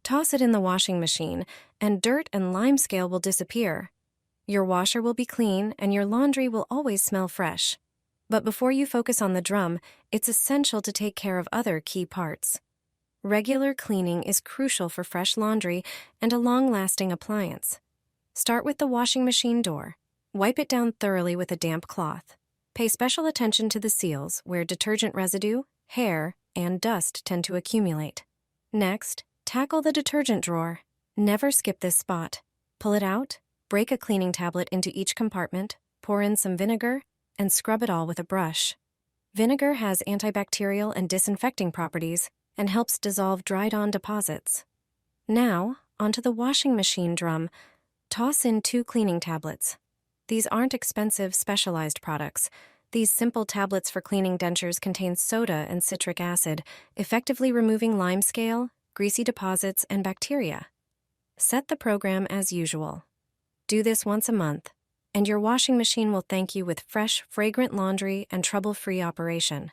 Toss it in the washing machine, and dirt and limescale will disappear. Your washer will be clean, and your laundry will always smell fresh. But before you focus on the drum, it's essential to take care of other key parts. Regular cleaning is crucial for fresh laundry and a long-lasting appliance. Start with the washing machine door. Wipe it down thoroughly with a damp cloth. Pay special attention to the seals, where detergent residue, hair, and dust tend to accumulate. Next, tackle the detergent drawer. Never skip this spot. Pull it out, break a cleaning tablet into each compartment, pour in some vinegar, and scrub it all with a brush. Vinegar has antibacterial and disinfecting properties and helps dissolve dried-on deposits. Now, onto the washing machine drum. Toss in 2 cleaning tablets. These aren't expensive, specialized products. These simple tablets for cleaning dentures contain soda and citric acid, effectively removing limescale, greasy deposits, and bacteria. Set the program as usual. Do this once a month, and your washing machine will thank you with fresh, fragrant laundry and trouble-free operation.